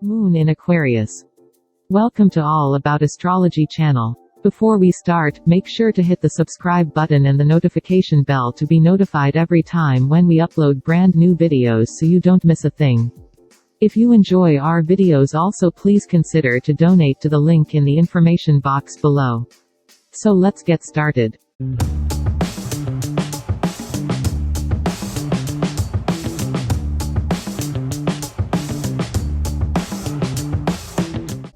Moon in Aquarius. Welcome to All About Astrology channel. Before we start, make sure to hit the subscribe button and the notification bell to be notified every time when we upload brand new videos so you don't miss a thing. If you enjoy our videos, also please consider to donate to the link in the information box below. So let's get started.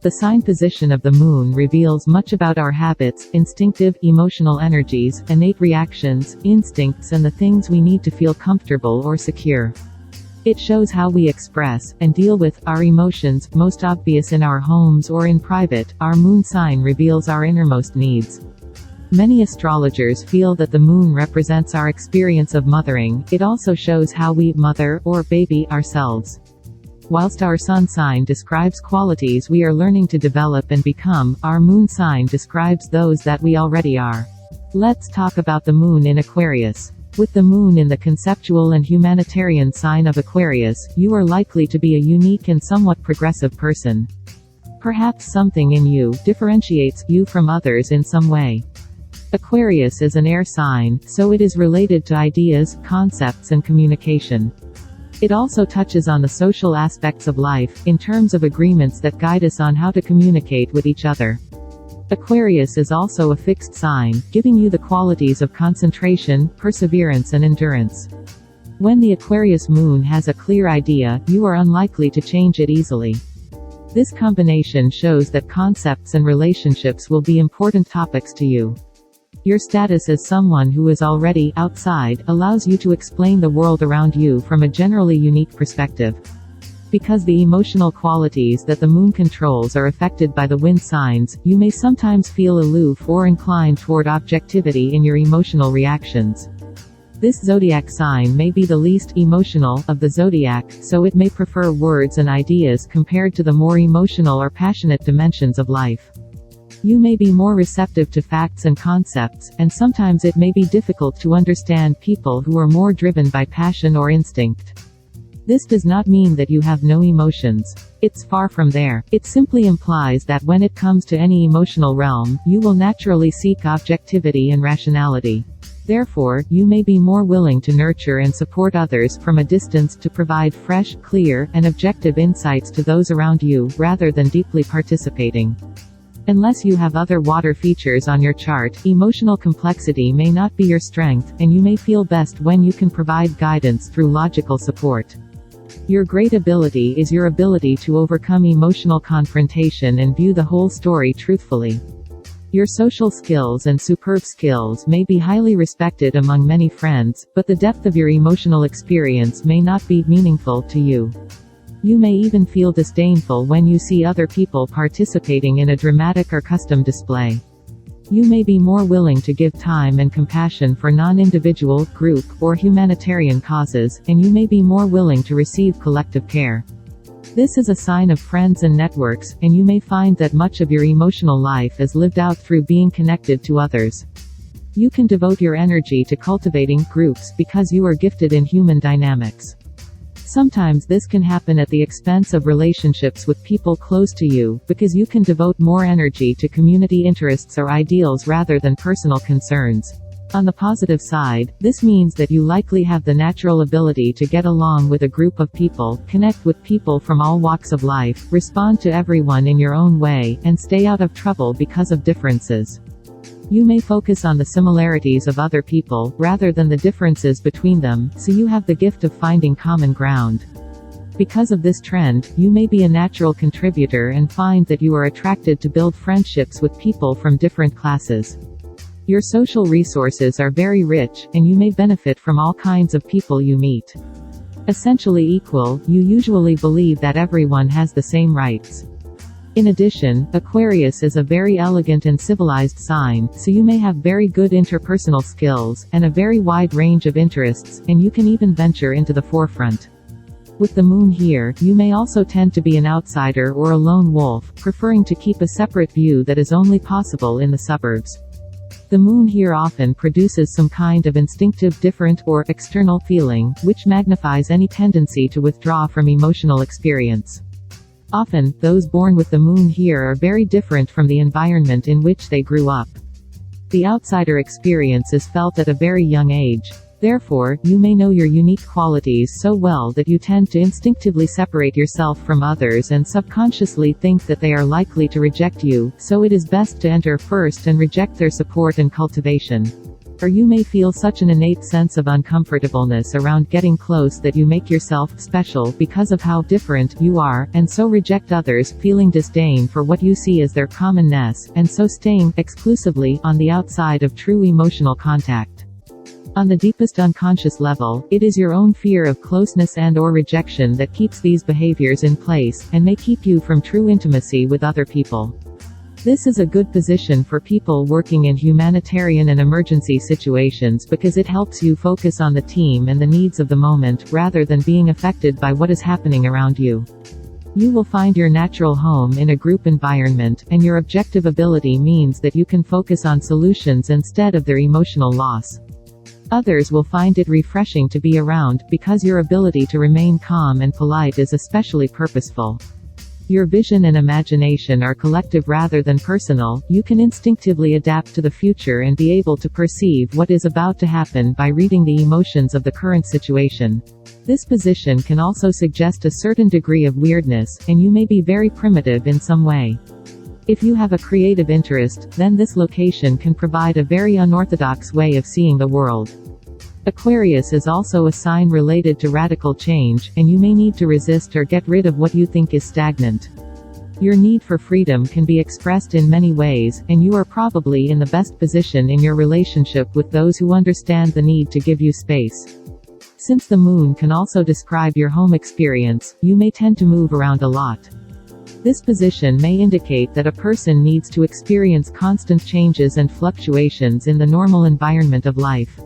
The sign position of the moon reveals much about our habits, instinctive, emotional energies, innate reactions, instincts, and the things we need to feel comfortable or secure. It shows how we express and deal with our emotions, most obvious in our homes or in private. Our moon sign reveals our innermost needs. Many astrologers feel that the moon represents our experience of mothering. It also shows how we mother or baby ourselves. Whilst our sun sign describes qualities we are learning to develop and become, our moon sign describes those that we already are. Let's talk about the moon in Aquarius. With the moon in the conceptual and humanitarian sign of Aquarius, you are likely to be a unique and somewhat progressive person. Perhaps something in you differentiates you from others in some way. Aquarius is an air sign, so it is related to ideas, concepts, and communication. It also touches on the social aspects of life, in terms of agreements that guide us on how to communicate with each other. Aquarius is also a fixed sign, giving you the qualities of concentration, perseverance, and endurance. When the Aquarius moon has a clear idea, you are unlikely to change it easily. This combination shows that concepts and relationships will be important topics to you. Your status as someone who is already outside allows you to explain the world around you from a generally unique perspective. Because the emotional qualities that the moon controls are affected by the wind signs, you may sometimes feel aloof or inclined toward objectivity in your emotional reactions. This zodiac sign may be the least emotional of the zodiac, so it may prefer words and ideas compared to the more emotional or passionate dimensions of life. You may be more receptive to facts and concepts, and sometimes it may be difficult to understand people who are more driven by passion or instinct. This does not mean that you have no emotions. It's far from there. It simply implies that when it comes to any emotional realm, you will naturally seek objectivity and rationality. Therefore, you may be more willing to nurture and support others from a distance to provide fresh, clear, and objective insights to those around you, rather than deeply participating. Unless you have other water features on your chart, emotional complexity may not be your strength, and you may feel best when you can provide guidance through logical support. Your great ability is your ability to overcome emotional confrontation and view the whole story truthfully. Your social skills and superb skills may be highly respected among many friends, but the depth of your emotional experience may not be meaningful to you. You may even feel disdainful when you see other people participating in a dramatic or custom display. You may be more willing to give time and compassion for non-individual, group, or humanitarian causes, and you may be more willing to receive collective care. This is a sign of friends and networks, and you may find that much of your emotional life is lived out through being connected to others. You can devote your energy to cultivating groups because you are gifted in human dynamics. Sometimes this can happen at the expense of relationships with people close to you, because you can devote more energy to community interests or ideals rather than personal concerns. On the positive side, this means that you likely have the natural ability to get along with a group of people, connect with people from all walks of life, respond to everyone in your own way, and stay out of trouble because of differences. You may focus on the similarities of other people, rather than the differences between them, so you have the gift of finding common ground. Because of this trend, you may be a natural contributor and find that you are attracted to build friendships with people from different classes. Your social resources are very rich, and you may benefit from all kinds of people you meet. Essentially equal, you usually believe that everyone has the same rights. In addition, Aquarius is a very elegant and civilized sign, so you may have very good interpersonal skills, and a very wide range of interests, and you can even venture into the forefront. With the moon here, you may also tend to be an outsider or a lone wolf, preferring to keep a separate view that is only possible in the suburbs. The moon here often produces some kind of instinctive different or external feeling, which magnifies any tendency to withdraw from emotional experience. Often, those born with the moon here are very different from the environment in which they grew up. The outsider experience is felt at a very young age. Therefore, you may know your unique qualities so well that you tend to instinctively separate yourself from others and subconsciously think that they are likely to reject you, so it is best to enter first and reject their support and cultivation. Or you may feel such an innate sense of uncomfortableness around getting close that you make yourself special because of how different you are, and so reject others, feeling disdain for what you see as their commonness, and so staying exclusively on the outside of true emotional contact. On the deepest unconscious level, it is your own fear of closeness and/or rejection that keeps these behaviors in place, and may keep you from true intimacy with other people. This is a good position for people working in humanitarian and emergency situations because it helps you focus on the team and the needs of the moment, rather than being affected by what is happening around you. You will find your natural home in a group environment, and your objective ability means that you can focus on solutions instead of their emotional loss. Others will find it refreshing to be around, because your ability to remain calm and polite is especially purposeful. Your vision and imagination are collective rather than personal. You can instinctively adapt to the future and be able to perceive what is about to happen by reading the emotions of the current situation. This position can also suggest a certain degree of weirdness, and you may be very primitive in some way. If you have a creative interest, then this location can provide a very unorthodox way of seeing the world. Aquarius is also a sign related to radical change, and you may need to resist or get rid of what you think is stagnant. Your need for freedom can be expressed in many ways, and you are probably in the best position in your relationship with those who understand the need to give you space. Since the moon can also describe your home experience, you may tend to move around a lot. This position may indicate that a person needs to experience constant changes and fluctuations in the normal environment of life.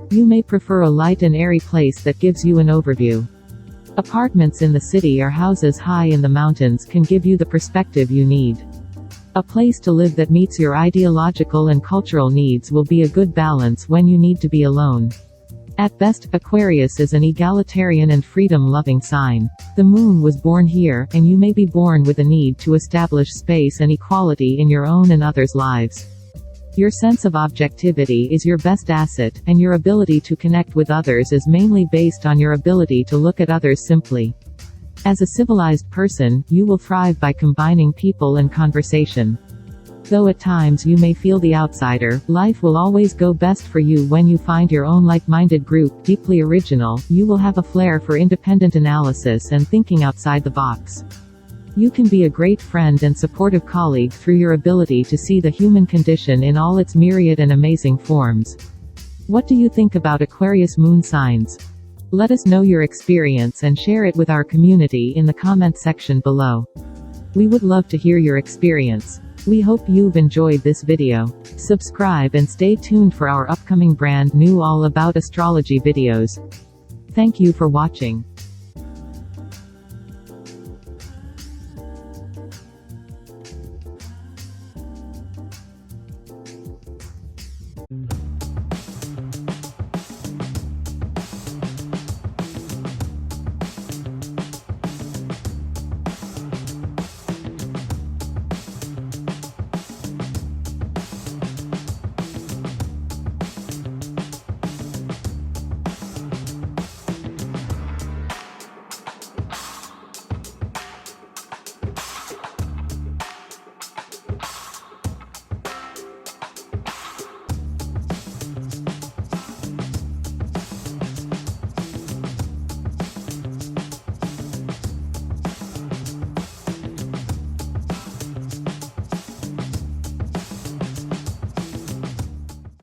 You may prefer a light and airy place that gives you an overview. Apartments in the city or houses high in the mountains can give you the perspective you need. A place to live that meets your ideological and cultural needs will be a good balance when you need to be alone. At best, Aquarius is an egalitarian and freedom-loving sign. The moon was born here, and you may be born with a need to establish space and equality in your own and others' lives. Your sense of objectivity is your best asset, and your ability to connect with others is mainly based on your ability to look at others simply. As a civilized person, you will thrive by combining people and conversation. Though at times you may feel the outsider, life will always go best for you when you find your own like-minded group deeply original. You will have a flair for independent analysis and thinking outside the box. You can be a great friend and supportive colleague through your ability to see the human condition in all its myriad and amazing forms. What do you think about Aquarius moon signs? Let us know your experience and share it with our community in the comment section below. We would love to hear your experience. We hope you've enjoyed this video. Subscribe and stay tuned for our upcoming brand new all about astrology videos. Thank you for watching.